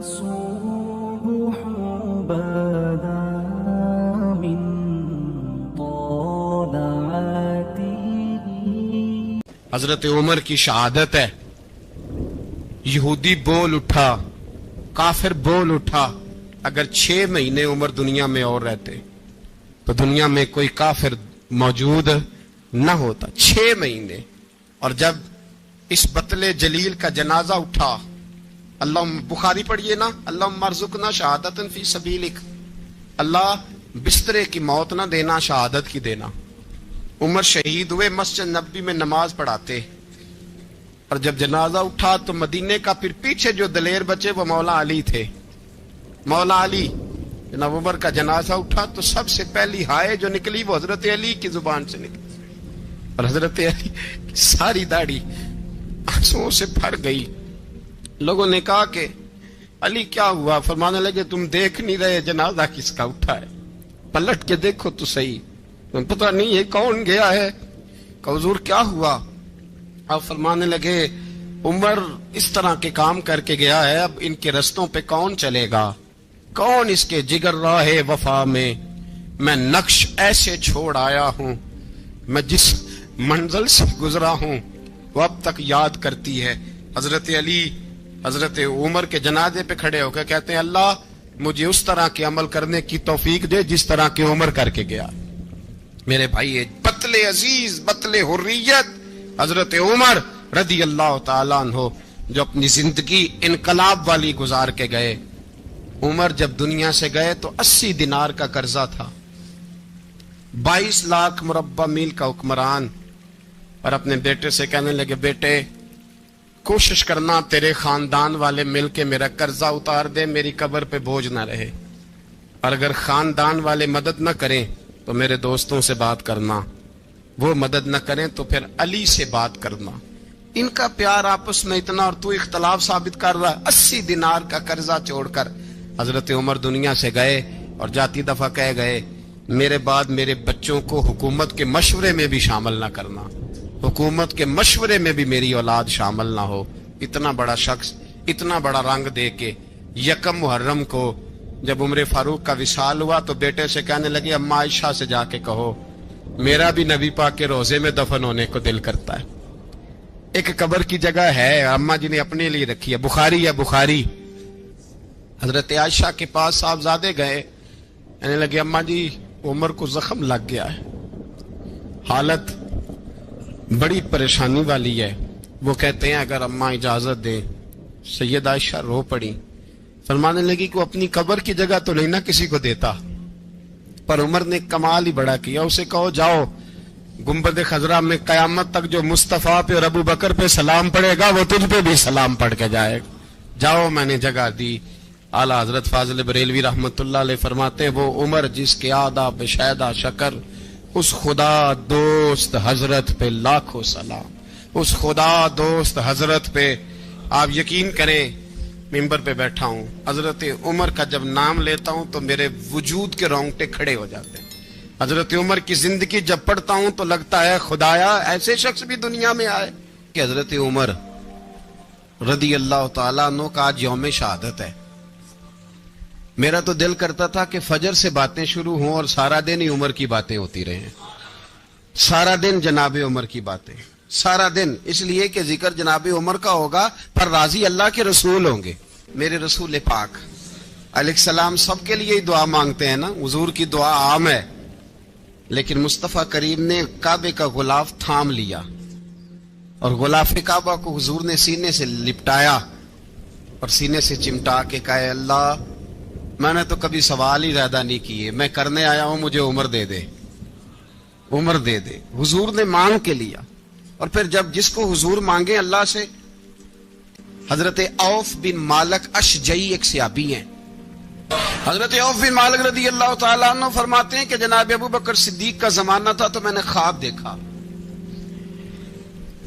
الصبح بدا من طلعته. حضرت عمر کی شہادت ہے. یہودی بول اٹھا, کافر بول اٹھا, اگر 6 مہینے عمر دنیا میں اور رہتے تو دنیا میں کوئی کافر موجود نہ ہوتا. 6 مہینے. اور جب اس بطل جلیل کا جنازہ اٹھا, اللہ بخاری پڑھیے نا, اللہم ارزقنا شہادۃ فی سبیلک, اللہ بسترے کی موت نہ دینا, شہادت کی دینا. عمر شہید ہوئے, مسجد نبوی میں نماز پڑھاتے, اور جب جنازہ اٹھا تو مدینے کا پھر پیچھے جو دلیر بچے وہ مولا علی تھے. مولا علی, جناب عمر کا جنازہ اٹھا تو سب سے پہلی ہائے جو نکلی وہ حضرت علی کی زبان سے نکلی, اور حضرت علی کی ساری داڑھی آنسوؤں سے بھر گئی. لوگوں نے کہا کہ علی کیا ہوا؟ فرمانے لگے تم دیکھ نہیں رہے جنازہ کس کا اٹھا ہے, پلٹ کے دیکھو تو صحیح, تم پتہ نہیں ہے کون گیا ہے. کہ حضور کیا ہوا؟ آپ فرمانے لگے عمر اس طرح کے کام کر کے گیا ہے, اب ان کے رستوں پہ کون چلے گا؟ کون اس کے جگر راہ وفا میں؟ میں نقش ایسے چھوڑ آیا ہوں, میں جس منزل سے گزرا ہوں وہ اب تک یاد کرتی ہے. حضرت علی حضرت عمر کے جنازے پہ کھڑے ہو کے کہتے ہیں اللہ مجھے اس طرح کے عمل کرنے کی توفیق دے جس طرح کے عمر کر کے گیا. میرے بھائی, بطل عزیز, بطل حریت حضرت عمر رضی اللہ تعالیٰ عنہ, جو اپنی زندگی انقلاب والی گزار کے گئے. عمر جب دنیا سے گئے تو 80 دینار کا قرضہ تھا, 22 لاکھ مربع میل کا حکمران, اور اپنے بیٹے سے کہنے لگے بیٹے کوشش کرنا تیرے خاندان والے مل کے میرا قرضہ اتار دے, میری قبر پہ بوجھ نہ رہے, اور اگر خاندان والے مدد نہ کریں تو میرے دوستوں سے بات کرنا, وہ مدد نہ کریں تو پھر علی سے بات کرنا. ان کا پیار آپس میں اتنا, اور تو اختلاف ثابت کر رہا ہے. 80 دینار کا قرضہ چھوڑ کر حضرت عمر دنیا سے گئے, اور جاتی دفعہ کہہ گئے میرے بعد میرے بچوں کو حکومت کے مشورے میں بھی شامل نہ کرنا, حکومت کے مشورے میں بھی میری اولاد شامل نہ ہو. اتنا بڑا شخص اتنا بڑا رنگ دے کے 1 محرم کو جب عمر فاروق کا وصال ہوا تو بیٹے سے کہنے لگے اماں عائشہ سے جا کے کہو میرا بھی نبی پاک کے روزے میں دفن ہونے کو دل کرتا ہے. ایک قبر کی جگہ ہے اماں جی نے اپنے لیے رکھی ہے, بخاری ہے بخاری. حضرت عائشہ کے پاس صاحبزادے گئے, کہنے لگے اماں جی عمر کو زخم لگ گیا ہے, حالت بڑی پریشانی والی ہے. وہ کہتے ہیں اگر اماں اجازت دیں. سید عائشہ رو پڑی, فرمانے لگی کہ اپنی قبر کی جگہ تو نہیں نہ کسی کو دیتا, پر عمر نے کمال ہی بڑا کیا. اسے کہو جاؤ گنبد خضرا میں قیامت تک جو مصطفیٰ پہ اور ابو بکر پہ سلام پڑے گا وہ تجھ پہ بھی سلام پڑھ کے جائے گا, جاؤ میں نے جگہ دی. اعلیٰ حضرت فاضل بریلوی رحمت اللہ علیہ فرماتے ہیں وہ عمر جس کے آداب شیدہ شکر, اس خدا دوست حضرت پہ لاکھوں سلام, اس خدا دوست حضرت پہ. آپ یقین کریں ممبر پہ بیٹھا ہوں, حضرت عمر کا جب نام لیتا ہوں تو میرے وجود کے رونگٹے کھڑے ہو جاتے ہیں. حضرت عمر کی زندگی جب پڑھتا ہوں تو لگتا ہے خدایا ایسے شخص بھی دنیا میں آئے. کہ حضرت عمر رضی اللہ تعالیٰ عنہ کا آج یوم شہادت ہے. میرا تو دل کرتا تھا کہ فجر سے باتیں شروع ہوں اور سارا دن ہی عمر کی باتیں ہوتی رہیں, سارا دن جناب عمر کی باتیں, سارا دن. اس لیے کہ ذکر جناب عمر کا ہوگا پر راضی اللہ کے رسول ہوں گے. میرے رسول پاک علیہ السلام سب کے لیے ہی دعا مانگتے ہیں نا, حضور کی دعا عام ہے, لیکن مصطفیٰ کریم نے کعبے کا غلاف تھام لیا اور غلاف کعبہ کو حضور نے سینے سے لپٹایا اور سینے سے چمٹا کے کہا اللہ میں نے تو کبھی سوال ہی زیادہ نہیں کیے, میں کرنے آیا ہوں مجھے عمر دے دے, عمر دے دے. حضور نے مانگ کے لیا. اور پھر جب جس کو حضور مانگے اللہ سے, حضرت عوف بن مالک اشجعی ایک صحابی ہیں. حضرت عوف بن مالک رضی اللہ تعالیٰ عنہ فرماتے ہیں کہ جناب ابو بکر صدیق کا زمانہ تھا تو میں نے خواب دیکھا,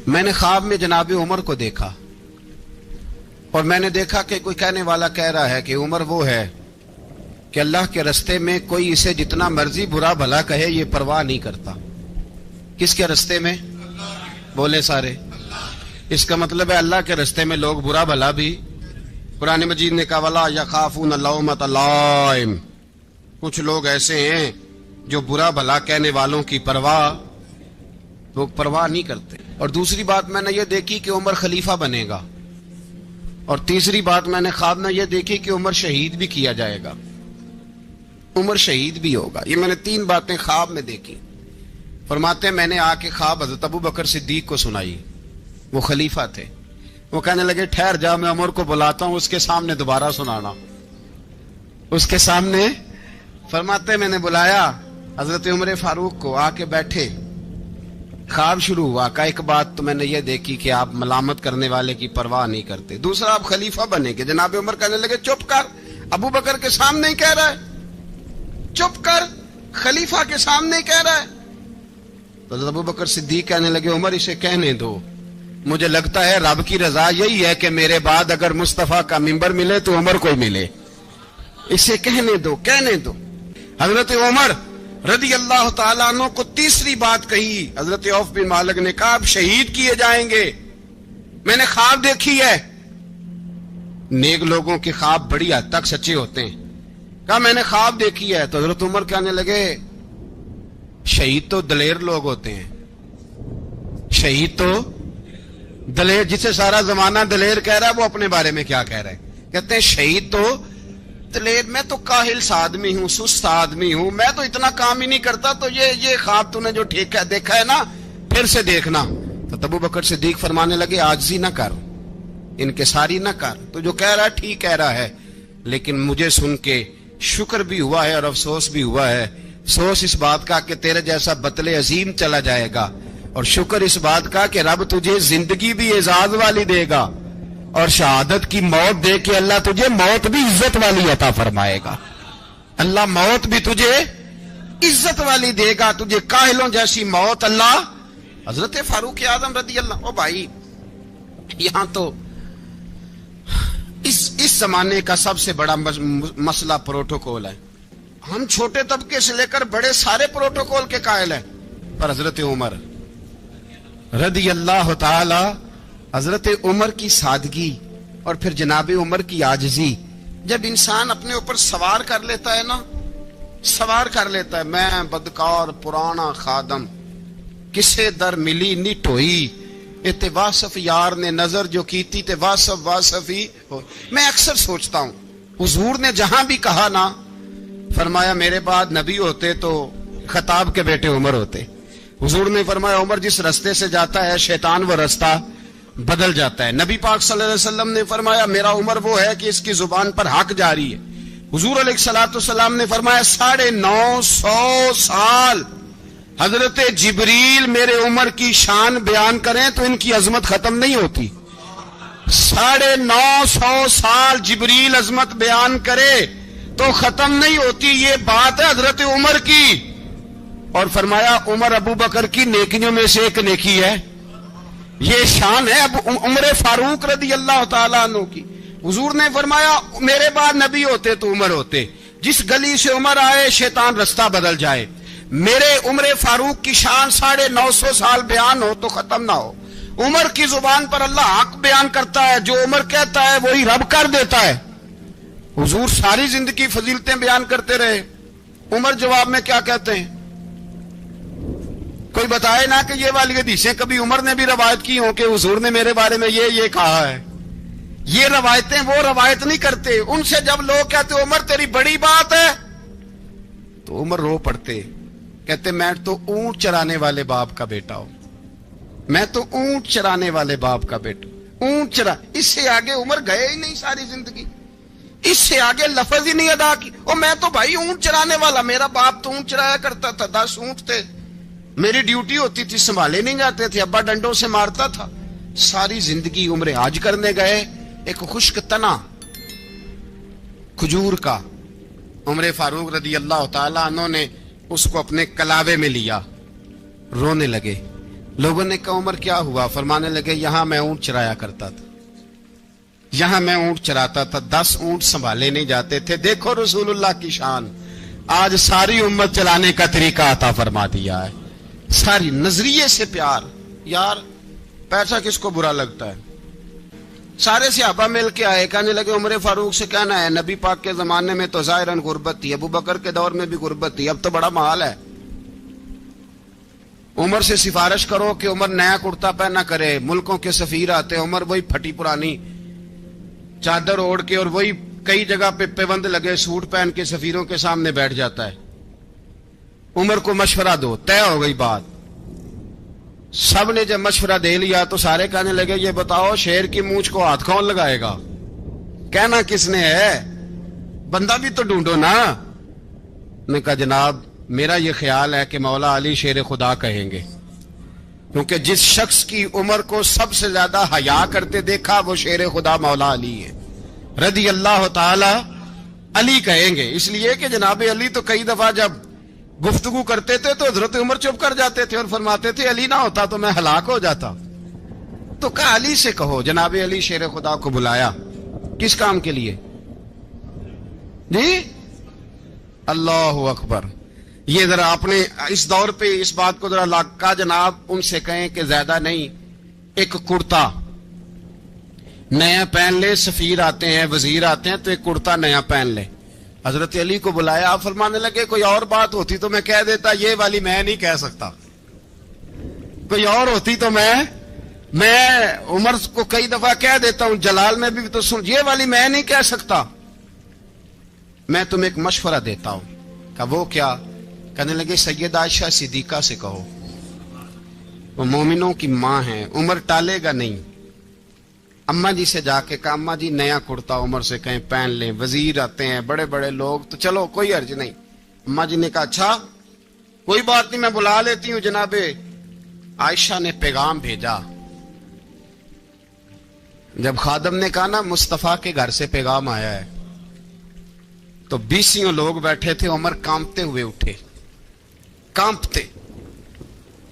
میں نے خواب میں جناب عمر کو دیکھا, اور میں نے دیکھا کہ کوئی کہنے والا کہہ رہا ہے کہ عمر وہ ہے کہ اللہ کے رستے میں کوئی اسے جتنا مرضی برا بھلا کہے یہ پرواہ نہیں کرتا. کس کے رستے میں؟ بولے سارے. اس کا مطلب ہے اللہ کے رستے میں لوگ برا بھلا بھی قرآن مجید نے کہا وَلَا يَخَافُونَ لَوْمَةَ لَائِمٍ، کچھ لوگ ایسے ہیں جو برا بھلا کہنے والوں کی وہ پرواہ نہیں کرتے۔ اور دوسری بات میں نے یہ دیکھی کہ عمر خلیفہ بنے گا، اور تیسری بات میں نے خواب میں یہ دیکھی کہ عمر شہید بھی کیا جائے گا، عمر شہید بھی ہوگا۔ یہ میں نے 3 باتیں خواب میں دیکھی۔ فرماتے ہیں میں نے آ کے خواب حضرت ابو بکر صدیق کو سنائی، وہ خلیفہ تھے۔ وہ کہنے لگے ٹھہر جا، میں عمر کو بلاتا ہوں، اس کے سامنے دوبارہ سنانا، اس کے سامنے۔ فرماتے ہیں میں نے بلایا حضرت عمر فاروق کو، آ کے بیٹھے، خواب شروع ہوا۔ کہ ایک بات تو میں نے یہ دیکھی کہ آپ ملامت کرنے والے کی پرواہ نہیں کرتے، دوسرا آپ خلیفہ بنے گے۔ جناب عمر کہنے لگے چپ کر، ابو بکر کے سامنے ہی کہہ رہا ہے، چپ کر، خلیفہ کے سامنے ہی کہہ رہا ہے۔ تو حضرت ابو بکر صدیق کہنے لگے عمر اسے کہنے دو، مجھے لگتا ہے رب کی رضا یہی ہے کہ میرے بعد اگر مصطفیٰ کا منبر ملے تو عمر کو ملے، اسے کہنے دو، کہنے دو۔ حضرت عمر رضی اللہ تعالیٰ عنہ کو تیسری بات کہی۔ حضرت عوف بن مالک نے کہا آپ شہید کیے جائیں گے، میں نے خواب دیکھی ہے۔ نیک لوگوں کے خواب بڑی حد تک سچے ہوتے ہیں۔ کہا میں نے خواب دیکھی ہے۔ تو حضرت عمر کہنے لگے شہید تو دلیر لوگ ہوتے ہیں، شہید تو دلیر، جسے سارا زمانہ دلیر کہہ رہا ہے وہ اپنے بارے میں کیا کہہ رہا ہے؟ کہتے ہیں شہید تو دلیر، میں تو کاہل سا آدمی ہوں، سست آدمی ہوں، میں تو اتنا کام ہی نہیں کرتا، تو یہ خواب تو نے جو دیکھا ہے نا پھر سے دیکھنا۔ تو ابو بکر صدیق فرمانے لگے عاجزی نہ کر، انکساری نہ کر، تو جو کہہ رہا ہے ٹھیک کہہ رہا ہے، لیکن مجھے سن کے شکر بھی ہوا ہے اور افسوس بھی ہوا ہے۔ افسوس اس بات کا کہ تیرے جیسا بطل عظیم چلا جائے گا، اور شکر اس بات کا کہ رب تجھے زندگی بھی اعزاز والی دے گا، اور شہادت کی موت دے کے اللہ تجھے موت بھی عزت والی عطا فرمائے گا۔ اللہ موت بھی تجھے عزت والی دے گا، تجھے کاہلوں جیسی موت اللہ۔ حضرت فاروق اعظم رضی اللہ، او بھائی یہاں تو اس زمانے کا سب سے بڑا مسئلہ پروٹوکول ہے۔ ہم چھوٹے طبقے سے لے کر بڑے سارے پروٹوکول کے قائل ہیں، پر حضرت عمر رضی اللہ تعالی، حضرت عمر کی سادگی اور پھر جناب عمر کی عاجزی، جب انسان اپنے اوپر سوار کر لیتا ہے نا، سوار کر لیتا ہے، میں بدکار پرانا خادم، کسے در ملی نٹ ہوئی، تے واصف یار نے نظر جو کیتی تے واصف ہی ہو۔ میں اکثر سوچتا ہوں حضور نے جہاں بھی کہا نا، فرمایا میرے بعد نبی ہوتے تو خطاب کے بیٹے عمر ہوتے۔ حضور نے فرمایا عمر جس رستے سے جاتا ہے شیطان وہ رستہ بدل جاتا ہے۔ نبی پاک صلی اللہ علیہ وسلم نے فرمایا میرا عمر وہ ہے کہ اس کی زبان پر حق جاری ہے۔ حضور علیہ الصلوۃ والسلام نے فرمایا 950 سال حضرت جبریل میرے عمر کی شان بیان کریں تو ان کی عظمت ختم نہیں ہوتی۔ 950 سال جبریل عظمت بیان کرے تو ختم نہیں ہوتی۔ یہ بات ہے حضرت عمر کی، اور فرمایا عمر ابو بکر کی نیکیوں میں سے ایک نیکی ہے، یہ شان ہے اب عمر فاروق رضی اللہ تعالیٰ عنہ کی۔ حضور نے فرمایا میرے بعد نبی ہوتے تو عمر ہوتے، جس گلی سے عمر آئے شیطان رستہ بدل جائے۔ میرے عمر فاروق کی شان 950 سال بیان ہو تو ختم نہ ہو۔ عمر کی زبان پر اللہ حق بیان کرتا ہے، جو عمر کہتا ہے وہی رب کر دیتا ہے۔ حضور ساری زندگی فضیلتیں بیان کرتے رہے، عمر جواب میں کیا کہتے ہیں؟ کوئی بتائے نا کہ یہ والی حدیثیں کبھی عمر نے بھی روایت کی ہوں کہ حضور نے میرے بارے میں یہ کہا ہے۔ یہ روایتیں وہ روایت نہیں کرتے، ان سے جب لوگ کہتے عمر تیری بڑی بات ہے تو عمر رو پڑتے، کہتے میں تو اونٹ چرانے والے باپ کا بیٹا ہوں، میں تو اونٹ چرانے والے باپ کا بیٹا، اونٹ چرا۔ اس سے آگے عمر گئے ہی نہیں ساری زندگی، اس سے آگے لفظ ہی نہیں ادا کی۔ اور میں تو بھائی اونٹ چرانے والا، میرا باپ تو اونٹ چرایا کرتا تھا، 10 اونٹ تھے، میری ڈیوٹی ہوتی تھی، سنبھالے نہیں جاتے تھے، ابا ڈنڈوں سے مارتا تھا۔ ساری زندگی عمر حج کرنے گئے، ایک خشک تنا کھجور کا عمر فاروق رضی اللہ تعالیٰ عنہ نے اس کو اپنے کلاوے میں لیا، رونے لگے۔ لوگوں نے کہا عمر کیا ہوا؟ فرمانے لگے یہاں میں اونٹ چرایا کرتا تھا، یہاں میں اونٹ چراتا تھا، 10 اونٹ سنبھالے نہیں جاتے تھے۔ دیکھو رسول اللہ کی شان، آج ساری امت چلانے کا طریقہ عطا فرما دیا ہے، ساری نظریے سے پیار۔ یار پیسہ کس کو برا لگتا ہے؟ سارے صحابہ مل کے آئے، کہنے لگے عمر فاروق سے کہنا ہے نبی پاک کے زمانے میں تو ظاہراً غربت تھی، ابو بکر کے دور میں بھی غربت تھی، اب تو بڑا محال ہے، عمر سے سفارش کرو کہ عمر نیا کرتا پہنا کرے۔ ملکوں کے سفیر آتے، عمر وہی پھٹی پرانی چادر اوڑھ کے اور وہی کئی جگہ پہ پیوند لگے سوٹ پہن کے سفیروں کے سامنے بیٹھ جاتا ہے۔ عمر کو مشورہ دو، طے ہو گئی بات۔ سب نے جب مشورہ دے لیا تو سارے کہنے لگے یہ بتاؤ شیر کی مونچھ کو ہاتھ کون لگائے گا؟ کہنا کس نے ہے؟ بندہ بھی تو ڈھونڈو نا۔ نے کہا جناب میرا یہ خیال ہے کہ مولا علی شیر خدا کہیں گے، کیونکہ جس شخص کی عمر کو سب سے زیادہ حیا کرتے دیکھا وہ شیر خدا مولا علی ہے رضی اللہ تعالی علی کہیں گے، اس لیے کہ جناب علی تو کئی دفعہ جب گفتگو کرتے تھے تو حضرت عمر چپ کر جاتے تھے اور فرماتے تھے علی نہ ہوتا تو میں ہلاک ہو جاتا۔ تو کہا علی سے کہو۔ جناب علی شیر خدا کو بلایا، کس کام کے لیے؟ جی اللہ اکبر۔ یہ ذرا اپنے اس دور پہ اس بات کو ذرا کہا جناب ان سے کہیں کہ زیادہ نہیں، ایک کرتا نیا پہن لے، سفیر آتے ہیں وزیر آتے ہیں تو ایک کرتا نیا پہن لے۔ حضرت علی کو بلایا، آپ فرمانے لگے کوئی اور بات ہوتی تو میں کہہ دیتا، یہ والی میں نہیں کہہ سکتا، کوئی اور ہوتی تو میں عمر کو کئی دفعہ کہہ دیتا ہوں، جلال میں بھی تو سن، یہ والی میں نہیں کہہ سکتا، میں تمہیں ایک مشورہ دیتا ہوں۔ کہا وہ کیا؟ کہنے لگے سیدہ عائشہ صدیقہ سے کہو، وہ مومنوں کی ماں ہیں، عمر ٹالے گا نہیں۔ اماں جی سے جا کے کہا اماں جی نیا کرتا عمر سے کہیں پہن لیں، وزیر آتے ہیں بڑے بڑے لوگ تو چلو کوئی حرج نہیں۔ اماں جی نے کہا اچھا کوئی بات نہیں میں بلا لیتی ہوں۔ جناب عائشہ نے پیغام بھیجا، جب خادم نے کہا نا مصطفیٰ کے گھر سے پیغام آیا ہے تو 20 لوگ بیٹھے تھے، عمر کانپتے ہوئے اٹھے، کانپتے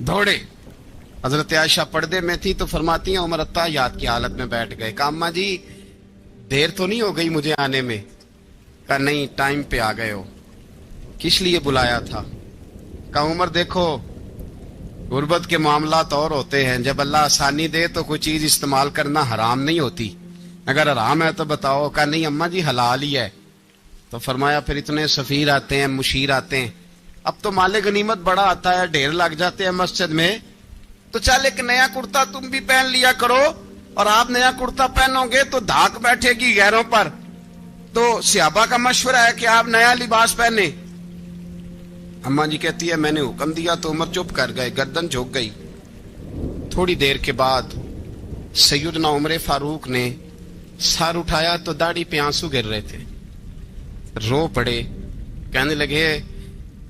دوڑے۔ حضرت عائشہ پردے میں تھی تو فرماتی ہیں عمر اتحیات کی حالت میں بیٹھ گئے۔ کہا اماں جی دیر تو نہیں ہو گئی مجھے آنے میں؟ کہا نہیں ٹائم پہ آ گئے ہو۔ کس لیے بلایا تھا؟ کہا عمر دیکھو غربت کے معاملات اور ہوتے ہیں، جب اللہ آسانی دے تو کوئی چیز استعمال کرنا حرام نہیں ہوتی، اگر حرام ہے تو بتاؤ۔ کہا نہیں اماں جی حلال ہی ہے۔ تو فرمایا پھر اتنے سفیر آتے ہیں مشیر آتے ہیں، اب تو مال غنیمت بڑا آتا ہے، ڈھیر لگ جاتے ہیں مسجد میں، تو چل ایک نیا کرتا تم بھی پہن لیا کرو، اور آپ نیا کرتا پہنو گے تو دھاک بیٹھے گی غیروں پر۔ تو صحابہ کا مشورہ ہے کہ آپ نیا لباس پہنے۔ اماں جی کہتی ہے میں نے حکم دیا تو عمر چپ کر گئے، گردن جھک گئی۔ تھوڑی دیر کے بعد سیدنا عمر فاروق نے سر اٹھایا تو داڑھی پہ آنسو گر رہے تھے، رو پڑے، کہنے لگے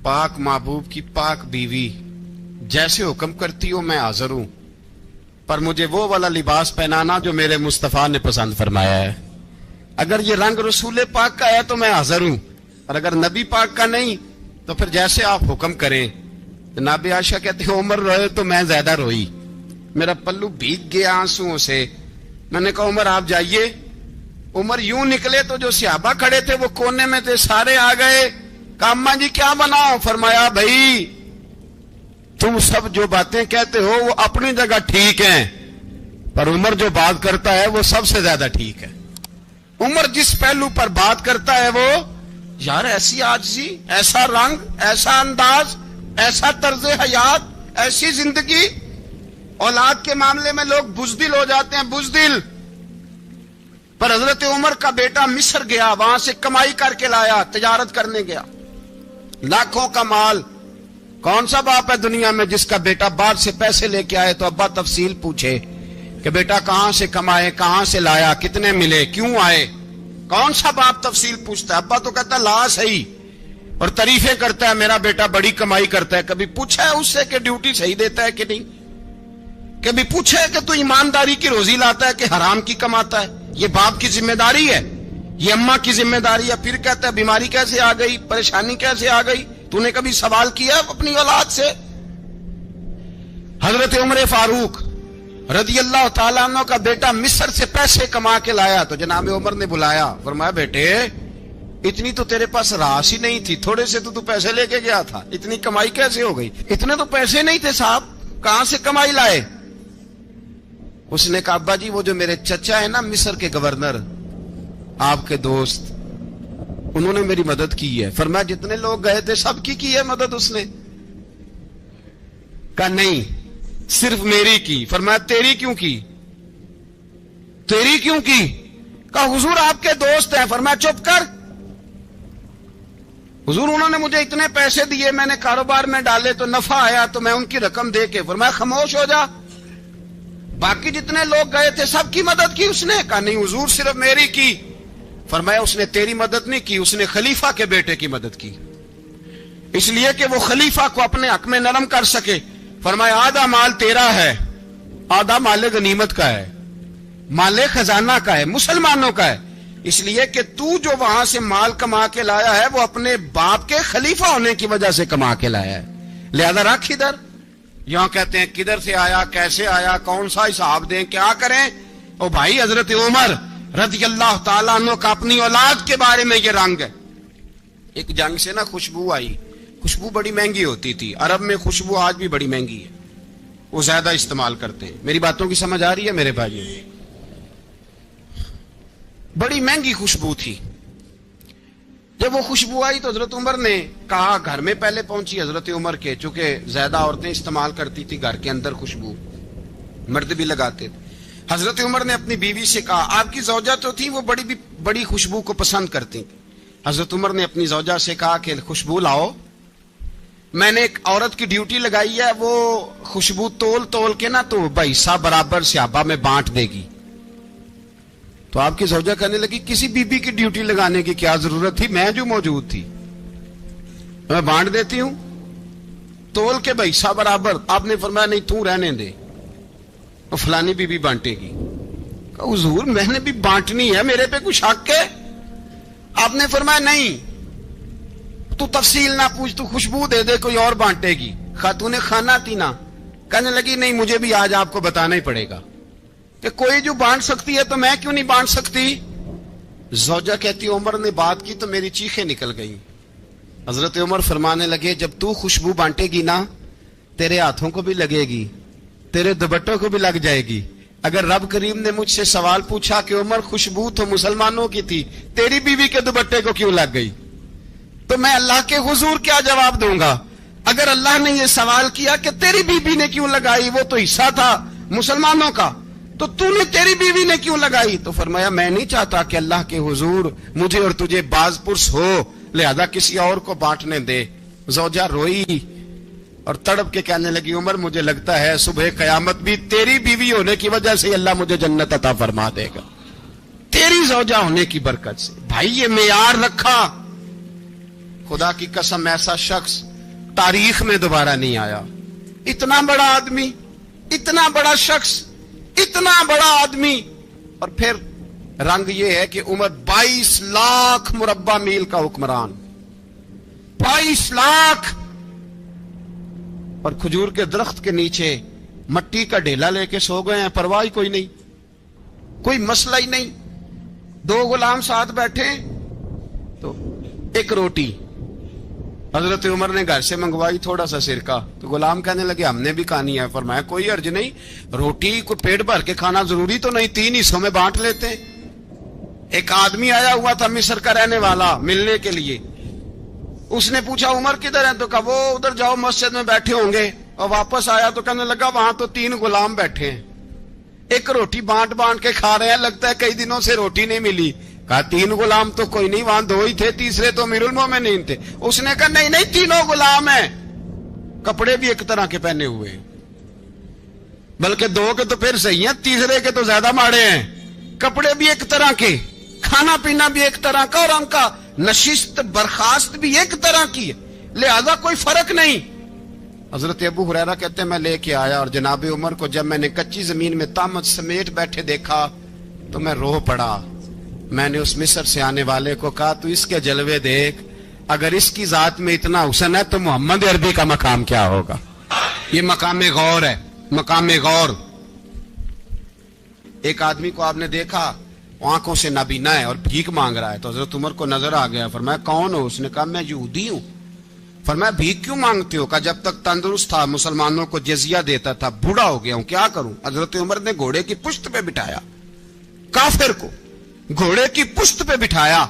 پاک محبوب کی پاک بیوی جیسے حکم کرتی ہو میں حاضر ہوں، پر مجھے وہ والا لباس پہنانا جو میرے مصطفیٰ نے پسند فرمایا ہے، اگر یہ رنگ رسول پاک کا ہے تو میں حاضر ہوں، اور اگر نبی پاک کا نہیں تو پھر جیسے آپ حکم کریں۔ جناب عائشہ کہتے ہیں عمر روئے تو میں زیادہ روئی، میرا پلو بھیگ گیا آنسوؤں سے۔ میں نے کہا عمر آپ جائیے۔ عمر یوں نکلے تو جو صحابہ کھڑے تھے وہ کونے میں تھے، سارے آ گئے۔ کہا اماں جی کیا بناؤ؟ فرمایا بھائی تم سب جو باتیں کہتے ہو وہ اپنی جگہ ٹھیک ہیں، پر عمر جو بات کرتا ہے وہ سب سے زیادہ ٹھیک ہے۔ عمر جس پہلو پر بات کرتا ہے وہ یار ایسی عاجزی، ایسا رنگ، ایسا انداز، ایسا طرز حیات، ایسی زندگی، اولاد کے معاملے میں لوگ بزدل ہو جاتے ہیں، بزدل۔ پر حضرت عمر کا بیٹا مصر گیا، وہاں سے کمائی کر کے لایا، تجارت کرنے گیا، لاکھوں کا مال۔ کون سا باپ ہے دنیا میں جس کا بیٹا باہر سے پیسے لے کے آئے تو ابا تفصیل پوچھے کہ بیٹا کہاں سے کمائے، کہاں سے لایا، کتنے ملے، کیوں آئے؟ کون سا باپ تفصیل پوچھتا ہے؟ ابا تو کہتا ہے لا صحیح، اور تعریفیں کرتا ہے میرا بیٹا بڑی کمائی کرتا ہے۔ کبھی پوچھا ہے اس سے کہ ڈیوٹی صحیح دیتا ہے کہ نہیں؟ کبھی پوچھا ہے کہ تو ایمانداری کی روزی لاتا ہے کہ حرام کی کماتا ہے؟ یہ باپ کی ذمہ داری ہے، یہ اماں کی ذمہ داری ہے۔ پھر کہتا ہے بیماری کیسے آ گئی، پریشانی کیسے آ گئی؟ تو نے کبھی سوال کیا اپنی اولاد سے؟ حضرت عمر فاروق رضی اللہ تعالیٰ عنہ کا بیٹا مصر سے پیسے کما کے لایا تو جناب عمر نے بلایا، فرمایا بیٹے اتنی تو تیرے پاس راس ہی نہیں تھی، تھوڑے سے تو پیسے لے کے گیا تھا، اتنی کمائی کیسے ہو گئی؟ اتنے تو پیسے نہیں تھے صاحب، کہاں سے کمائی لائے؟ اس نے کہا ابا جی وہ جو میرے چچا ہے نا مصر کے گورنر آپ کے دوست انہوں نے میری مدد کی ہے. فرمایا جتنے لوگ گئے تھے سب کی ہے مدد اس نے؟ کہا نہیں صرف میری کی. فرمایا تیری کیوں کی؟ تیری کیوں کی؟ کہا حضور آپ کے دوست ہیں. فرمایا چپ کر حضور انہوں نے مجھے اتنے پیسے دیے میں نے کاروبار میں ڈالے تو نفع آیا تو میں ان کی رقم دے کے. فرمایا خاموش ہو جا باقی جتنے لوگ گئے تھے سب کی مدد کی اس نے؟ کہا نہیں حضور صرف میری کی. فرمایا اس نے تیری مدد نہیں کی اس نے خلیفہ کے بیٹے کی مدد کی اس لیے کہ وہ خلیفہ کو اپنے حق میں نرم کر سکے. فرمایا آدھا مال تیرا ہے آدھا مال غنیمت کا ہے مال خزانہ کا ہے مسلمانوں کا ہے اس لیے کہ تو جو وہاں سے مال کما کے لایا ہے وہ اپنے باپ کے خلیفہ ہونے کی وجہ سے کما کے لایا ہے لہذا رکھ ادھر. یہاں کہتے ہیں کدھر سے آیا کیسے آیا کون سا حساب دیں کیا کریں. او بھائی حضرت عمر رضی اللہ تعالیٰ عنہ کا اپنی اولاد کے بارے میں یہ رنگ ہے. ایک جنگ سے نا خوشبو آئی. خوشبو بڑی مہنگی ہوتی تھی عرب میں خوشبو آج بھی بڑی مہنگی ہے وہ زیادہ استعمال کرتے ہیں. میری باتوں کی سمجھ آ رہی ہے میرے بھائیوں؟ بڑی مہنگی خوشبو تھی. جب وہ خوشبو آئی تو حضرت عمر نے کہا گھر میں پہلے پہنچی حضرت عمر کے چونکہ زیادہ عورتیں استعمال کرتی تھی گھر کے اندر خوشبو مرد بھی لگاتے تھے. حضرت عمر نے اپنی بیوی سے کہا آپ کی زوجہ تو تھی وہ بڑی خوشبو کو پسند کرتی. حضرت عمر نے اپنی زوجہ سے کہا کہ خوشبو لاؤ میں نے ایک عورت کی ڈیوٹی لگائی ہے وہ خوشبو تول کے نا تو حصہ برابر صحابہ میں بانٹ دے گی. تو آپ کی زوجہ کہنے لگی کسی بی بی کی ڈیوٹی لگانے کی کیا ضرورت تھی میں جو موجود تھی میں بانٹ دیتی ہوں تول کے حصہ برابر. آپ نے فرمایا نہیں تو رہنے دے وہ فلانی بی بی بانٹے گی. کہا حضور میں نے بھی بانٹنی ہے میرے پہ کچھ حق ہے؟ آپ نے فرمایا نہیں تو تفصیل نہ پوچھ تو خوشبو دے دے کوئی اور بانٹے گی. خاتون خانہ تھی نا کہنے لگی نہیں مجھے بھی آج آپ کو بتانا ہی پڑے گا کہ کوئی جو بانٹ سکتی ہے تو میں کیوں نہیں بانٹ سکتی. زوجہ کہتی عمر نے بات کی تو میری چیخیں نکل گئیں. حضرت عمر فرمانے لگے جب تو خوشبو بانٹے گی نا تیرے ہاتھوں کو بھی لگے گی تیرے دوپٹوں کو بھی لگ جائے گی. اگر رب کریم نے مجھ سے سوال پوچھا کہ عمر خوشبو تو مسلمانوں کی تھی تیری بیوی کے دوپٹے کو کیوں لگ گئی تو میں اللہ کے حضور کیا جواب دوں گا. اگر اللہ نے یہ سوال کیا کہ تیری بیوی نے کیوں لگائی وہ تو حصہ تھا مسلمانوں کا تو نے تیری بیوی نے کیوں لگائی. تو فرمایا میں نہیں چاہتا کہ اللہ کے حضور مجھے اور تجھے باز پرس ہو لہذا کسی اور کو بانٹنے دے. زوجہ روئی اور تڑپ کے کہنے لگی عمر مجھے لگتا ہے صبح قیامت بھی تیری بیوی ہونے کی وجہ سے اللہ مجھے جنت عطا فرما دے گا تیری زوجہ ہونے کی برکت سے. بھائی یہ معیار رکھا خدا کی قسم ایسا شخص تاریخ میں دوبارہ نہیں آیا. اتنا بڑا آدمی اتنا بڑا شخص اتنا بڑا آدمی اور پھر رنگ یہ ہے کہ عمر 22 لاکھ مربع میل کا حکمران 22 لاکھ اور کھجور کے درخت کے نیچے مٹی کا ڈھیلا لے کے سو گئے ہیں پرواہ کوئی نہیں کوئی مسئلہ ہی نہیں. 2 غلام ساتھ بیٹھے تو ایک روٹی حضرت عمر نے گھر سے منگوائی تھوڑا سا سرکہ تو غلام کہنے لگے ہم نے بھی کھانی ہے. فرمایا کوئی حرج نہیں روٹی کو پیٹ بھر کے کھانا ضروری تو نہیں 3 حصوں میں بانٹ لیتے. ایک آدمی آیا ہوا تھا مصر کا رہنے والا ملنے کے لیے اس نے پوچھا عمر کدھر ہیں تو کہا وہ ادھر جاؤ مسجد میں بیٹھے ہوں گے اور واپس آیا تو کہنے لگا وہاں تو 3 غلام بیٹھے ہیں ایک روٹی بانٹ کے کھا رہے ہیں لگتا ہے کئی دنوں سے روٹی نہیں ملی. کہا 3 غلام تو کوئی نہیں وہاں 2 ہی تھے تیسرے تو امیر المومنین تھے. اس نے کہا نہیں 3 غلام ہیں کپڑے بھی ایک طرح کے پہنے ہوئے ہیں بلکہ 2 کے تو پھر صحیح ہیں تیسرے کے تو زیادہ ماڑے ہیں. کپڑے بھی ایک طرح کے کھانا پینا بھی ایک طرح کا اور ان کا نشست برخاست بھی ایک طرح کی ہے لہذا کوئی فرق نہیں. حضرت ابو ہریرہ کہتے ہیں میں لے کے آیا اور جناب عمر کو جب میں نے کچی زمین میں تامت سمیٹ بیٹھے دیکھا تو میں رو پڑا. میں نے اس مصر سے آنے والے کو کہا تو اس کے جلوے دیکھ اگر اس کی ذات میں اتنا حسن ہے تو محمد عربی کا مقام کیا ہوگا. یہ مقام غور ہے مقام غور. ایک آدمی کو آپ نے دیکھا آنکھوں سے نابینا ہے اور بھیک مانگ رہا ہے تو حضرت عمر کو نظر آ گیا. فرمایا کون ہو؟ اس نے کہا میں یہودی ہوں. فرمایا بھیک کیوں مانگتے ہو؟ کہا جب تک تندرست تھا مسلمانوں کو جزیہ دیتا تھا، بوڑھا ہو گیا ہوں کیا کروں؟ حضرت عمر نے گھوڑے کی پشت پہ بٹھایا، کافر کو گھوڑے کی پشت پہ بٹھایا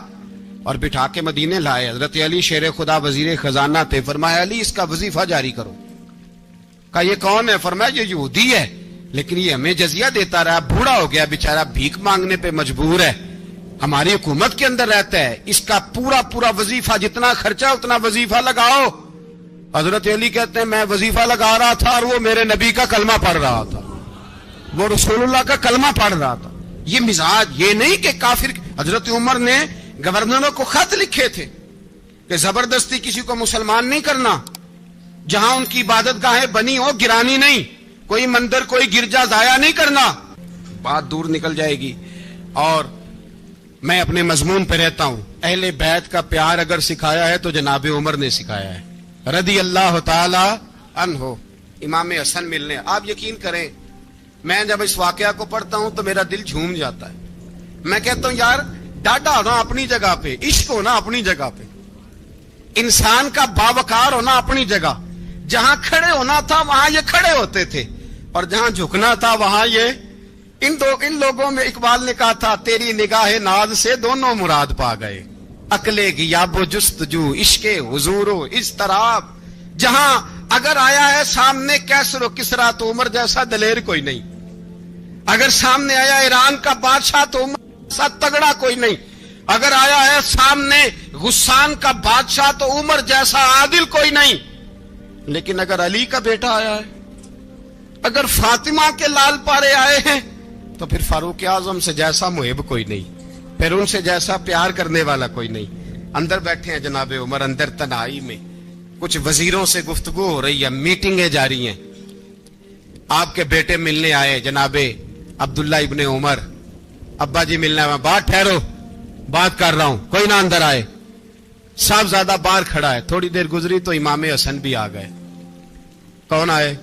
اور بٹھا کے مدینے لائے۔ حضرت علی شیر خدا وزیر خزانہ تھے، فرمایا علی اس کا وظیفہ جاری کرو۔ کہا یہ کون ہے؟ فرمایا یہ یہودی ہے لیکن یہ ہمیں جزیہ دیتا رہا، بوڑھا ہو گیا بیچارہ، بھیک مانگنے پہ مجبور ہے، ہماری حکومت کے اندر رہتا ہے، اس کا پورا وظیفہ جتنا خرچہ اتنا وظیفہ لگاؤ۔ حضرت علی کہتے ہیں میں وظیفہ لگا رہا تھا اور وہ میرے نبی کا کلمہ پڑھ رہا تھا، وہ رسول اللہ کا کلمہ پڑھ رہا تھا۔ یہ مزاج، یہ نہیں کہ کافر۔ حضرت عمر نے گورنروں کو خط لکھے تھے کہ زبردستی کسی کو مسلمان نہیں کرنا، جہاں ان کی عبادت گاہیں بنی ہو گرانی نہیں، کوئی مندر کوئی گرجا ضائع نہیں کرنا، بات دور نکل جائے گی۔ اور میں اپنے مضمون پہ رہتا ہوں، اہل بیت کا پیار اگر سکھایا ہے تو جناب عمر نے سکھایا ہے رضی اللہ تعالی عنہ۔ امام حسن ملنے، آپ یقین کریں میں جب اس واقعہ کو پڑھتا ہوں تو میرا دل جھوم جاتا ہے۔ میں کہتا ہوں یار ڈاڈا ہونا اپنی جگہ پہ، عشق ہونا اپنی جگہ پہ، انسان کا باوقار ہونا اپنی جگہ، جہاں کھڑے ہونا تھا وہاں یہ کھڑے ہوتے تھے اور جہاں جھکنا تھا وہاں یہ ان لوگوں میں اقبال نے کہا تھا تیری نگاہ ناز سے دونوں مراد پا گئے، عقل غیاب و جستجو، عشق حضور و اضطراب۔ جہاں اگر آیا ہے سامنے کیسر و کسرا تو عمر جیسا دلیر کوئی نہیں، اگر سامنے آیا ایران کا بادشاہ تو عمر جیسا تگڑا کوئی نہیں، اگر آیا ہے سامنے غسان کا بادشاہ تو عمر جیسا عادل کوئی نہیں، لیکن اگر علی کا بیٹا آیا ہے، اگر فاطمہ کے لال پارے آئے ہیں تو پھر فاروق اعظم سے جیسا محب کوئی نہیں، پھر ان سے جیسا پیار کرنے والا کوئی نہیں۔ اندر بیٹھے ہیں جناب عمر، اندر تنہائی میں کچھ وزیروں سے گفتگو ہو رہی ہے، میٹنگیں جاری ہیں۔ آپ کے بیٹے ملنے آئے جناب عبداللہ ابن عمر، ابا جی ملنے آئے، بات ٹھہرو بات کر رہا ہوں، کوئی نہ اندر آئے۔ صاحبزادہ باہر کھڑا ہے، تھوڑی دیر گزری تو امام حسن بھی آ گئے۔ کون آئے؟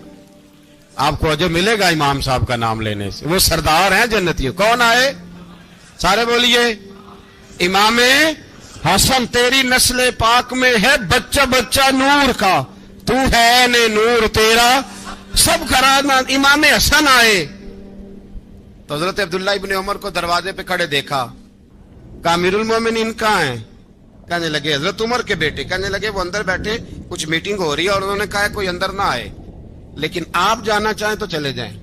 آپ کو جو ملے گا امام صاحب کا نام لینے سے، وہ سردار ہیں جنتیوں۔ کون آئے؟ سارے بولیے امام حسن، تیری نسل پاک میں ہے بچہ بچہ نور کا، تو ہے نے نور تیرا سب گھرانہ۔ امام حسن آئے تو حضرت عبداللہ ابن عمر کو دروازے پہ کھڑے دیکھا، کہا امیر المومنین کہاں ہیں؟ کہنے لگے حضرت عمر کے بیٹے۔ کہنے لگے وہ اندر بیٹھے، کچھ میٹنگ ہو رہی ہے اور انہوں نے کہا کوئی اندر نہ آئے، لیکن آپ جانا چاہیں تو چلے جائیں،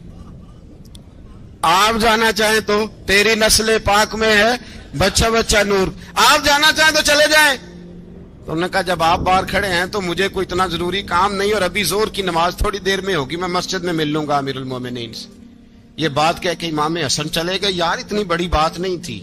آپ جانا چاہیں تو، تیری نسل پاک میں ہے بچہ بچہ نور، آپ جانا چاہیں تو چلے جائیں۔ تو انہوں نے کہا جب آپ باہر کھڑے ہیں تو مجھے کوئی اتنا ضروری کام نہیں، اور ابھی زور کی نماز تھوڑی دیر میں ہوگی، میں مسجد میں مل لوں گا امیر المومنین سے۔ یہ بات کہہ کے امام حسن چلے گئے۔ یار اتنی بڑی بات نہیں تھی،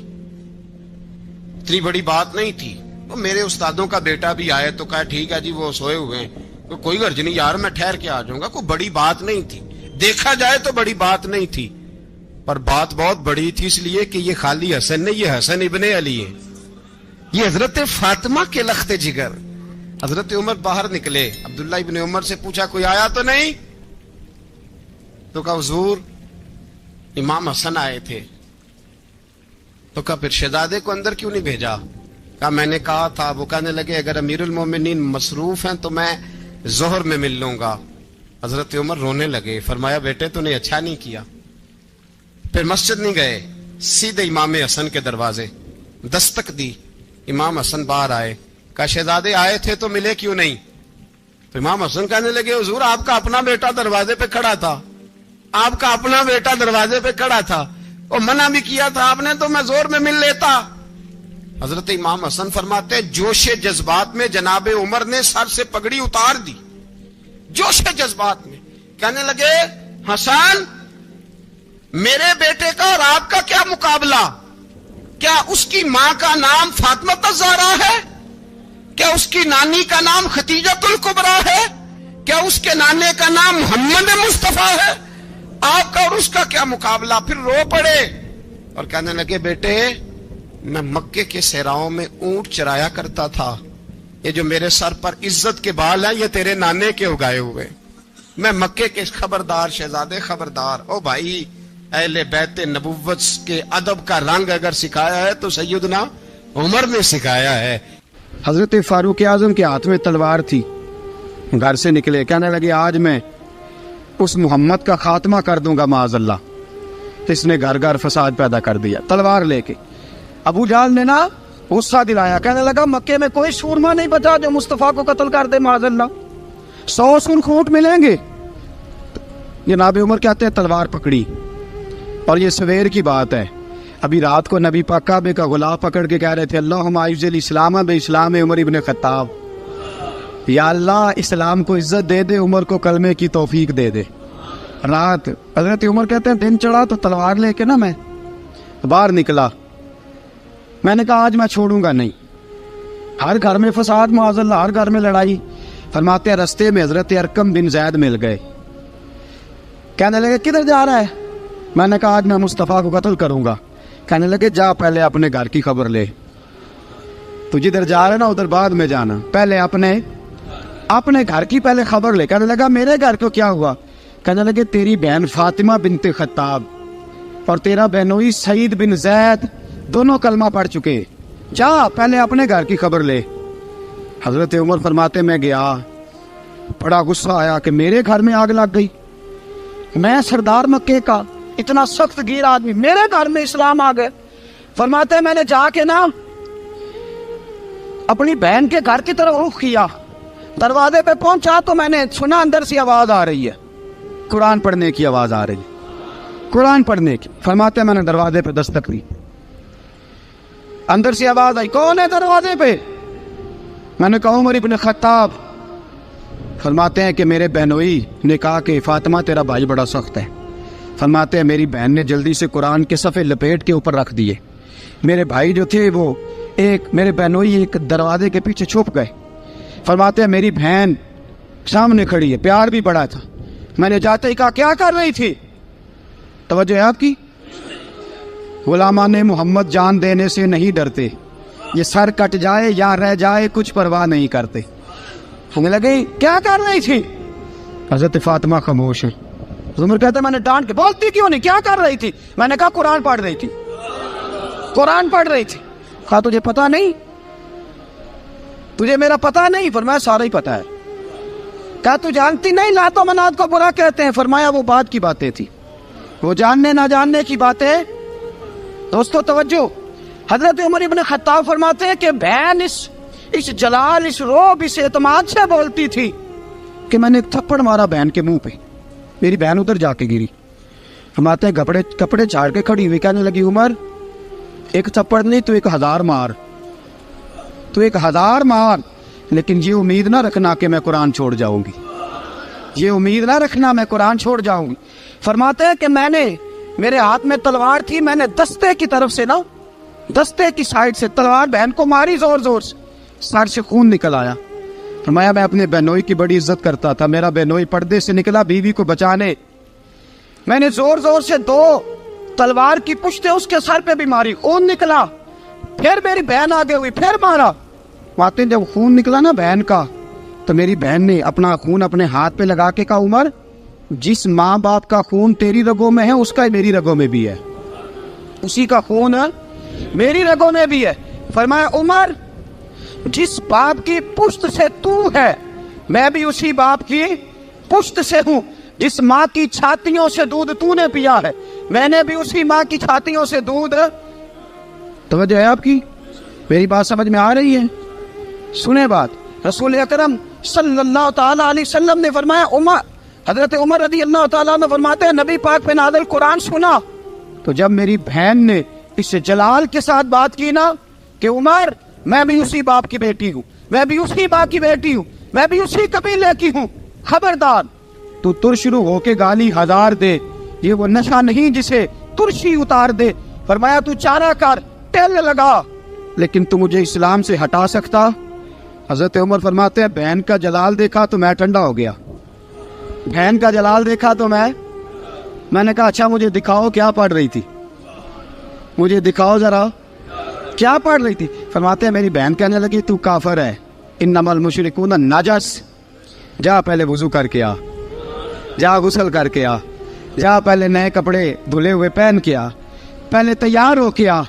اتنی بڑی بات نہیں تھی۔ تو میرے استادوں کا بیٹا بھی آئے تو کہا ٹھیک ہے جی وہ سوئے ہوئے ہیں، تو کوئی غرض نہیں یار میں ٹھہر کے آ جاؤں گا، کوئی بڑی بات نہیں تھی، دیکھا جائے تو بڑی بات نہیں تھی، پر بات بہت بڑی تھی اس لیے کہ یہ خالی حسن نہیں، یہ حسن ابن علی ہے، یہ حضرت فاطمہ کے لخت جگر۔ حضرت عمر باہر نکلے، عبداللہ ابن عمر سے پوچھا کوئی آیا تو نہیں؟ تو کہا حضور امام حسن آئے تھے۔ تو کہا پھر شہزادے کو اندر کیوں نہیں بھیجا؟ کہا میں نے کہا تھا۔ وہ کہنے لگے اگر امیر المومنین مصروف ہیں تو میں ظہر میں مل لوں گا۔ حضرت عمر رونے لگے، فرمایا بیٹے تو نے اچھا نہیں کیا۔ پھر مسجد نہیں گئے، سیدھے امام حسن کے دروازے دستک دی، امام حسن باہر آئے، کہا شہزادے آئے تھے تو ملے کیوں نہیں؟ تو امام حسن کہنے لگے حضور آپ کا اپنا بیٹا دروازے پہ کھڑا تھا، آپ کا اپنا بیٹا دروازے پہ کھڑا تھا، اور منع بھی کیا تھا آپ نے تو میں زور میں مل لیتا۔ حضرت امام حسن فرماتے جوش جذبات میں جناب عمر نے سر سے پگڑی اتار دی، جوش جذبات میں کہنے لگے حسن میرے بیٹے کا اور آپ کا کیا مقابلہ؟ کیا اس کی ماں کا نام فاطمہ الزہرا ہے؟ کیا اس کی نانی کا نام خدیجۃ الکبریٰ ہے؟ کیا اس کے نانے کا نام محمد مصطفیٰ ہے؟ آپ کا اور اس کا کیا مقابلہ؟ پھر رو پڑے اور کہنے لگے بیٹے میں مکے کے صحراؤں میں اونٹ چرایا کرتا تھا، یہ جو میرے سر پر عزت کے بال ہیں یہ تیرے نانے کے اگائے ہوئے، میں مکے کے خبردار شہزادے خبردار۔ او بھائی اہل بیت نبوت کے ادب کا رنگ اگر سکھایا ہے تو سیدنا عمر نے سکھایا ہے۔ حضرت فاروق اعظم کے ہاتھ میں تلوار تھی، گھر سے نکلے, کہنے لگے آج میں اس محمد کا خاتمہ کر دوں گا معاذ اللہ. اس نے گھر گھر فساد پیدا کر دیا تلوار لے کے. ابو جہل نے نا غصہ دلایا, کہنے لگا مکے میں کوئی سورما نہیں بچا جو مصطفیٰ کو قتل کر دے معاذ اللہ, 100 سرخ ملیں گے. جناب عمر کہتے ہیں تلوار پکڑی, اور یہ سویر کی بات ہے. ابھی رات کو نبی پاک کعبے کا غلاف پکڑ کے کہہ رہے تھے اللہم اعز الاسلام باسلام عمر ابن خطاب, یا اللہ اسلام کو عزت دے دے, عمر کو کلمے کی توفیق دے دے. رات حضرت عمر کہتے ہیں دن چڑھا تو تلوار لے کے نا میں باہر نکلا. میں نے کہا آج میں چھوڑوں گا نہیں. ہر گھر میں فساد معاذ اللہ, ہر گھر میں لڑائی. فرماتے ہیں رستے میں حضرت ارقم بن زید مل گئے, کہنے لگے کدھر جا رہا ہے؟ میں نے کہا آج میں مصطفیٰ کو قتل کروں گا. کہنے لگے جا پہلے اپنے گھر کی خبر لے, تو جدھر جا رہے نا ادھر بعد میں جانا, پہلے اپنے گھر کی پہلے خبر لے. کہنے لگا میرے گھر کو کیا ہوا؟ کہنے لگے تیری بہن فاطمہ بنت خطاب اور تیرا بہنوئی سعید بن زید دونوں کلمہ پڑھ چکے, جا پہلے اپنے گھر کی خبر لے. حضرت عمر فرماتے میں گیا, بڑا غصہ آیا کہ میرے گھر میں آگ لگ گئی. میں سردار مکے کا اتنا سخت گیر آدمی, میرے گھر میں اسلام آ گئے. فرماتے میں نے جا کے نا اپنی بہن کے گھر کی طرف رخ کیا, دروازے پہ پہنچا تو میں نے سنا اندر سے آواز آ رہی ہے, قرآن پڑھنے کی آواز آ رہی ہے, قرآن پڑھنے کی. فرماتے میں نے دروازے پہ دستک دی, اندر سے آواز آئی کون ہے دروازے پہ؟ میں نے کہا عمر ابن خطاب. فرماتے ہیں کہ میرے بہنوئی نے کہا کہ فاطمہ تیرا بھائی بڑا سخت ہے. فرماتے ہیں میری بہن نے جلدی سے قرآن کے صفحے لپیٹ کے اوپر رکھ دیے. میرے بھائی جو تھے وہ میرے بہنوئی ایک دروازے کے پیچھے چھپ گئے. فرماتے ہیں میری بہن سامنے کھڑی ہے, پیار بھی بڑا تھا. میں نے جاتے ہی کہا کیا کر رہی تھی؟ توجہ ہے آپ کی؟ غلامان محمد جان دینے سے نہیں ڈرتے, یہ سر کٹ جائے یا رہ جائے کچھ پرواہ نہیں کرتے. ہمیں لگے کیا کر رہی تھی؟ حضرت فاطمہ خاموش ہیں. عمر کہتا ہے میں نے ڈانٹ کے, بولتی کیوں نہیں, کیا کر رہی تھی؟ میں نے کہا قرآن پڑھ رہی تھی, قرآن پڑھ رہی تھی. کہا تجھے پتا نہیں, تجھے میرا پتا نہیں؟ فرمایا سارا ہی پتا ہے. کہا تو جانتی نہیں لات و منات کو برا کہتے ہیں؟ فرمایا وہ بات کی باتیں تھی, وہ جاننے نہ جاننے کی باتیں. دوستو توجہ, حضرت عمر ابن خطاب فرماتے ہیں کہ بہن اس جلال, اس روب, اس اعتماد سے بولتی تھی کہ میں نے ایک تھپڑ مارا بہن کے منہ پہ, میری بہن ادھر جا کے گری. فرماتے ہیں کپڑے جھاڑ کے کھڑی ہوئی, کہنے لگی عمر ایک تھپڑ نہیں تو 1000 مار, تو 1000 مار, لیکن یہ امید نہ رکھنا کہ میں قرآن چھوڑ جاؤں گی, یہ امید نہ رکھنا میں قرآن چھوڑ جاؤں گی. فرماتے ہیں کہ میرے ہاتھ میں تلوار تھی, میں نے دستے کی طرف سے نا, دستے کی سائڈ سے تلوار بہن کو ماری زور زور سے, سر سے خون نکل آیا. فرمایا میں اپنے بہنوئی کی بڑی عزت کرتا تھا, میرا بہنوئی پردے سے نکلا بیوی کو بچانے, میں نے زور زور سے 2 تلوار کی پشتیں اس کے سر پہ بھی ماری, خون نکلا. پھر میری بہن آگے ہوئی, پھر مارا. واقعی جب خون نکلا نا بہن کا, تو میری بہن نے اپنا خون اپنے ہاتھ پہ لگا کے کہا عمر جس ماں باپ کا خون تیری رگوں میں ہے اس کا میری رگوں میں بھی ہے, اسی کا خون میری رگوں میں بھی ہے. فرمایا عمر جس باپ کی پشت سے تو ہے میں بھی اسی باپ کی پشت سے ہوں, جس ماں کی چھاتیوں سے دودھ تو نے پیا ہے میں نے بھی اسی ماں کی چھاتیوں سے دودھ. توجہ ہے آپ کی؟ میری بات سمجھ میں آ رہی ہے؟ سنیں بات. رسول اکرم صلی اللہ تعالیٰ علیہ وسلم نے فرمایا, حضرت عمر رضی اللہ تعالیٰ نے فرماتے ہیں نبی پاک پہ نازل قرآن سنا تو جب میری بہن نے اس جلال کے ساتھ بات کی نا کہ عمر میں بھی اسی باپ کی بیٹی ہوں, میں بھی اسی باپ کی بیٹی ہوں, میں بھی اسی قبیلے کی ہوں, خبردار تو ترشرو ہو کے گالی 1000 دے, یہ وہ نشہ نہیں جسے ترشی اتار دے. فرمایا تو چارہ کر, ٹیل لگا, لیکن تو مجھے اسلام سے ہٹا سکتا؟ حضرت عمر فرماتے ہیں بہن کا جلال دیکھا تو میں ٹھنڈا ہو گیا, بہن کا جلال دیکھا تو میں نے کہا اچھا مجھے دکھاؤ کیا پڑھ رہی تھی, مجھے دکھاؤ ذرا کیا پڑھ رہی تھی. فرماتے ہیں میری بہن کہنے لگی تو کافر ہے, انما المشرکون نجس, جا پہلے وضو کر کے آ, جا غسل کر کے آ, جا پہلے نئے کپڑے دھلے ہوئے پہن کے آ, پہلے تیار ہو کے آ.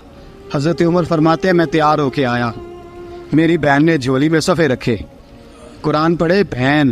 حضرت عمر فرماتے ہیں میں تیار ہو کے آیا, میری بہن نے جھولی میں صفحے رکھے, قرآن پڑھے بہن,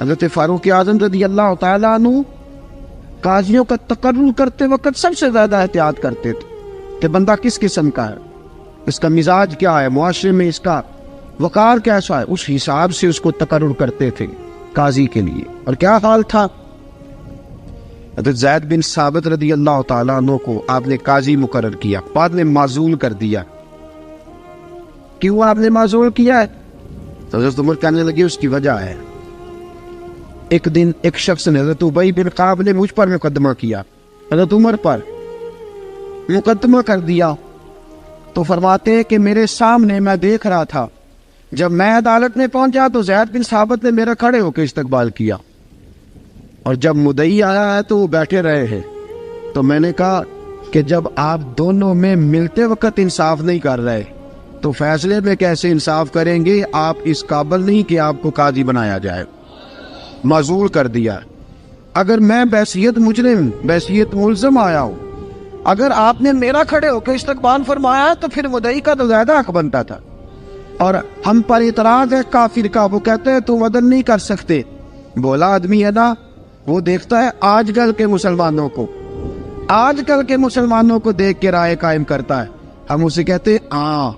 حضرت فاروق اعظم رضی اللہ تعالیٰ عنہ قاضیوں کا تقرر کرتے وقت سب سے زیادہ احتیاط کرتے تھے کہ بندہ کس قسم کا ہے، اس کا مزاج کیا ہے، معاشرے میں اس کا وقار کیسا ہے، اس حساب سے اس کو تقرر کرتے تھے قاضی کے لیے۔ اور کیا حال تھا، حضرت زید بن ثابت رضی اللہ تعالیٰ عنہ کو آپ نے قاضی مقرر کیا، بعد میں معزول کر دیا۔ کیوں آپ نے معزول کیا ہے؟ تو حضرت عمر کہنے لگے اس کی وجہ ہے، ایک دن ایک شخص نے، حضرت ابی بن کعب نے مجھ پر مقدمہ کیا، حضرت عمر پر مقدمہ کر دیا، تو فرماتے ہیں کہ میرے سامنے میں دیکھ رہا تھا، جب میں عدالت میں پہنچا تو زید بن ثابت نے میرا کھڑے ہو کے استقبال کیا، اور جب مدعی آیا ہے تو وہ بیٹھے رہے ہیں۔ تو میں نے کہا کہ جب آپ دونوں میں ملتے وقت انصاف نہیں کر رہے تو فیصلے میں کیسے انصاف کریں گے؟ آپ اس قابل نہیں کہ آپ کو قاضی بنایا جائے، معزول کر دیا۔ اگر میں بحیثیت مجرم، بحیثیت ملزم آیا ہوں، اگر آپ نے میرا کھڑے ہو کے استقبال فرمایا تو پھر مدعی کا تو زیادہ حق بنتا تھا، اور ہم پر اعتراض ہے کافر کا، وہ کہتے ہیں تم عدل نہیں کر سکتے۔ بولا آدمی ہے نا، وہ دیکھتا ہے آج کل کے مسلمانوں کو، آج کل کے مسلمانوں کو دیکھ کے رائے قائم کرتا ہے۔ ہم اسے کہتے ہیں ہاں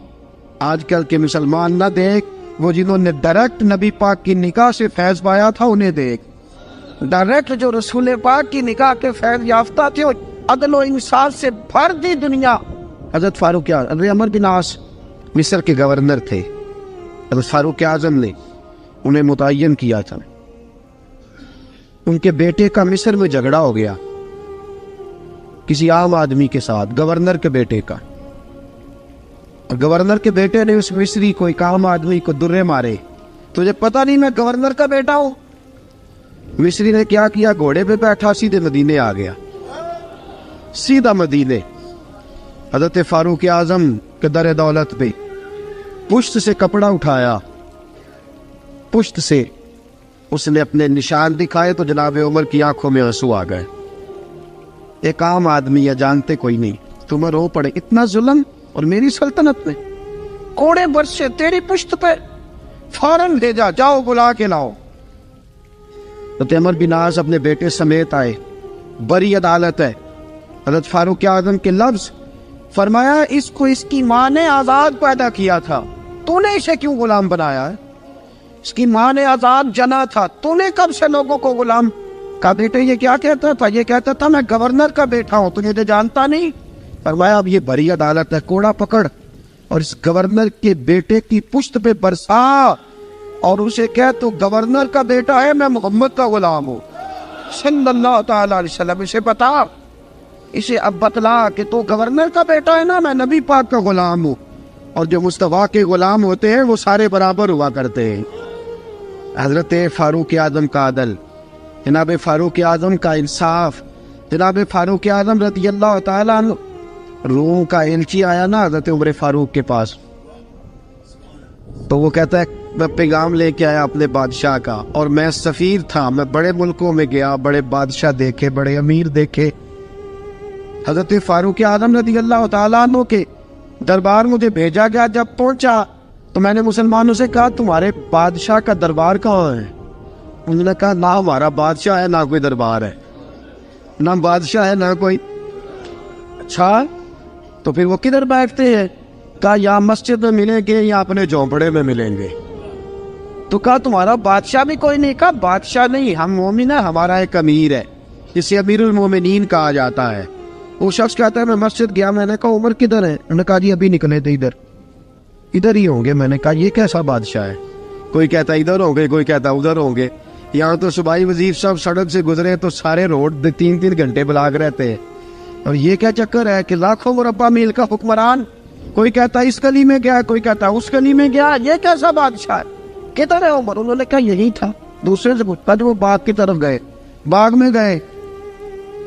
آج کل کے مسلمان نہ دیکھ، وہ جنہوں نے ڈائریکٹ نبی پاک کی نکاح سے فیض پایا تھا انہیں دیکھ، ڈائریکٹ جو رسول پاک کی نکاح کے فیض یافتہ تھے، عدل و انصاف سے بھر دی دنیا۔ حضرت فاروق اعظم، حضرت عمر بن عاص مصر کے گورنر تھے، حضرت فاروق اعظم نے انہیں متعین کیا تھا۔ ان کے بیٹے کا مصر میں جھگڑا ہو گیا کسی عام آدمی کے ساتھ، گورنر کے بیٹے کا، اور گورنر کے بیٹے نے اس مصری کو، ایک عام آدمی کو درے مارے۔ تجھے پتہ نہیں میں گورنر کا بیٹا ہوں؟ مصری نے کیا کیا، گھوڑے پہ بیٹھا سیدھے مدینے آ گیا، سیدھا مدینے۔ حضرت فاروق اعظم کے در دولت پہ پشت سے کپڑا اٹھایا، پشت سے اس نے اپنے نشان دکھائے تو جناب عمر کی آنکھوں میں آنسو آ گئے۔ ایک عام آدمی ہے، جانتے کوئی نہیں، تمہیں رو پڑے، اتنا ظلم، اور میری سلطنت میں کوڑے برسے تیری پشت پہ، فوراً لے جا، جاؤ بلا کے لاؤ۔ حضرت عمر بن عاص اپنے بیٹے سمیت آئے، بڑی عدالت ہے، حضرت فاروق اعظم کے لفظ، فرمایا اس کو اس کی ماں نے آزاد پیدا کیا تھا، تو نے اسے کیوں غلام بنایا ہے؟ اس کی ماں نے آزاد جنا تھا، تو نے کب سے لوگوں کو غلام کا؟ بیٹے یہ کیا کہتا تھا؟ یہ کہتا تھا میں گورنر کا بیٹا ہوں، تجھے تو جانتا نہیں۔ فرمایا اب یہ بڑی عدالت ہے، کوڑا پکڑ اور اس گورنر کے بیٹے کی پشت پہ برسا، اور اسے کہہ تو گورنر کا بیٹا ہے، میں محمد کا غلام ہوں صلی اللہ تعالی علیہ وسلم۔ اسے بتا، اسے اب بتلا کہ تو گورنر کا بیٹا ہے نا، میں نبی پاک کا غلام ہوں، اور جو مصطفیٰ کے غلام ہوتے ہیں وہ سارے برابر ہوا کرتے ہیں۔ حضرت فاروق اعظم کا عدل، جناب فاروق اعظم کا انصاف، جناب فاروق اعظم رضی اللہ تعالیٰ عنہ، روم کا ایلچی آیا نا حضرت عمر فاروق کے پاس، تو وہ کہتا ہے میں پیغام لے کے آیا اپنے بادشاہ کا، اور میں سفیر تھا، میں بڑے ملکوں میں گیا، بڑے بادشاہ دیکھے، بڑے امیر دیکھے۔ حضرت فاروق اعظم رضی اللہ تعالیٰ عنہ کے دربار مجھے بھیجا گیا، جب پہنچا تو میں نے مسلمانوں سے کہا تمہارے بادشاہ کا دربار کہاں ہے؟ انہوں نے کہا نہ ہمارا بادشاہ ہے نہ کوئی دربار ہے، نہ بادشاہ ہے نہ کوئی۔ اچھا تو پھر وہ کدھر بیٹھتے ہیں؟ کہا یا مسجد میں ملیں گے یا اپنے جھونپڑے میں ملیں گے۔ تو کہا تمہارا بادشاہ بھی کوئی نہیں؟ کہا بادشاہ نہیں، ہم مومن ہیں، ہمارا ایک امیر ہے جسے امیر المومنین کہا جاتا ہے۔ وہ شخص کہتا ہے میں مسجد گیا، میں نے کہا عمر کدھر ہے؟ انہوں نے کہا جی ابھی نکلے تھے، ادھر ہی ہوں گے۔ میں نے کہا یہ کیسا بادشاہ ہے؟ کوئی کہتا ادھر ہوں گے، کوئی کہتا ادھر ہوں گے۔ یہاں تو صوبائی وزیر صاحب سڑک سے گزرے تو سارے روڈ 3 گھنٹے بلاک رہتے ہیں، اور یہ کیا چکر ہے کہ لاکھوں مربع میل کا حکمران، کوئی کہتا اس گلی میں گیا، کوئی کہتا اس گلی میں گیا، یہ کیسا بادشاہ ہے؟ کدھر ہے عمر؟ انہوں نے کہا یہی تھا۔ دوسرے سے پوچھتا جو وہ باغ کی طرف گئے، باغ میں گئے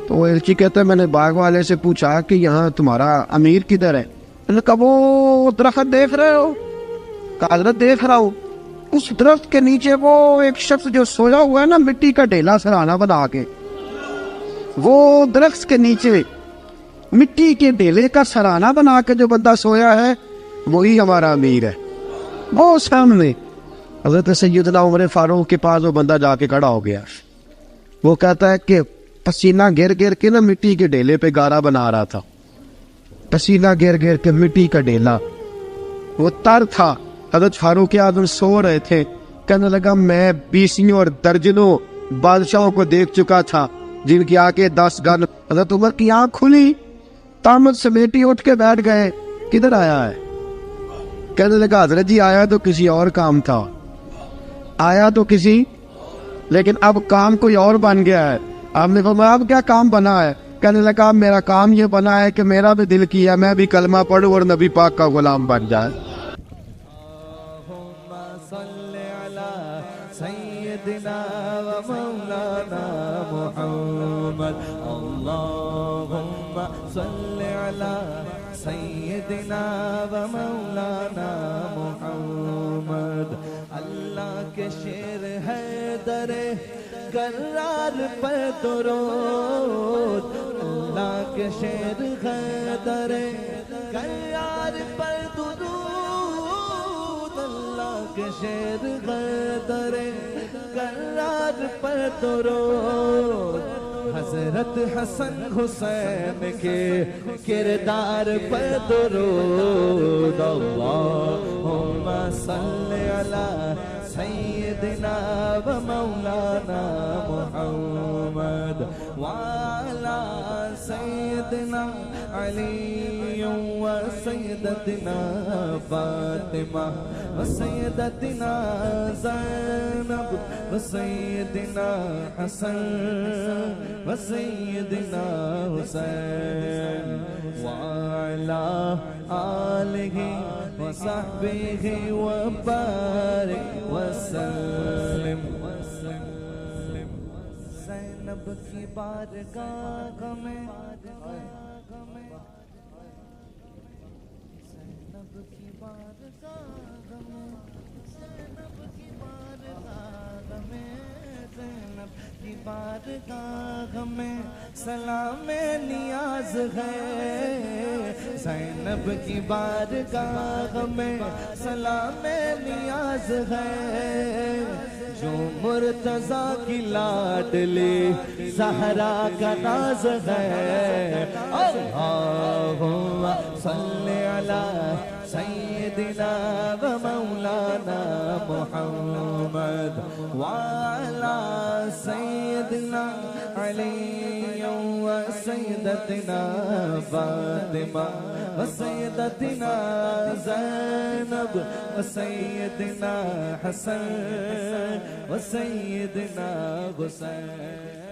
تو وہ ایلچی کہتا ہے میں نے باغ والے سے پوچھا کہ یہاں تمہارا امیر کدھر ہے؟ انہوں نے کہا وہ درخت دیکھ رہے ہو؟ کہا حضرت دیکھ رہا ہوں۔ اس درخت کے نیچے وہ ایک شخص جو سویا ہوا ہے نا، مٹی کا ڈھیلا سرہانہ بنا کے، وہ درخت کے نیچے مٹی کے ڈھیلے کا سرہانہ بنا کے جو بندہ سویا ہے وہی ہمارا امیر ہے۔ وہ سامنے حضرت سیدنا عمر فاروق کے پاس وہ بندہ جا کے کھڑا ہو گیا. وہ کہتا ہے کہ پسینہ گر گر کے نا مٹی کے ڈھیلے پہ گارا بنا رہا تھا. پسینہ گر گر کے مٹی کا ڈھیلا وہ تر تھا. حضرت فاروق اعظم سو رہے تھے. کہنے لگا میں 20 اور درجنوں بادشاہوں کو دیکھ چکا تھا جن کی آنکھیں 10 گن. حضرت عمر کی آنکھ کھلی, تامت سمیٹی اٹھ کے بیٹھ گئے. کدھر آیا ہے؟ کہنے لگا حضرت جی آیا تو کسی اور کام تھا, آیا تو کسی, لیکن اب کام کوئی اور بن گیا ہے. آپ نے فرمایا اب کیا کام بنا ہے؟ کہنے لگا اب میرا کام یہ بنا ہے کہ میرا بھی دل کیا میں بھی کلمہ پڑھوں اور نبی پاک کا غلام بن جائے. سيدنا ومولانا محمد اللهم صل على سيدنا ومولانا محمد. اللہ کے شیر ہے در کرار پر درود, اللہ کے شیر ہے در کرار پر درود, اللہ کے شیر ہے در کرار پر درود. حضرت حسن حسین کے کردار پر درود. اللہم صلی علی سیدنا و مولانا محمد وعلی سیدنا علی و سیدتنا فاطمہ و سیدتنا زینب و سیدنا حسن و سیدنا حسین وعلی آلہ و صحبہ و بارک وسلم. زینب کی بارگاہ میں زینب کی بارگاہ میں زینب کی بارگاہ میں زینب کی بارگاہ میں سلام نیاز ہے. زینب کی بارگاہ میں سلام نیاز ہے. جو مرتضیٰ کی لاڈلی زہرا کا ناز ہے. اللہم صلی علی سیدنا و مولانا محمد وعلی سیدنا علی و سیدتنا فاطمہ و سیدتنا زینب و سیدنا حسن و سیدنا حسین.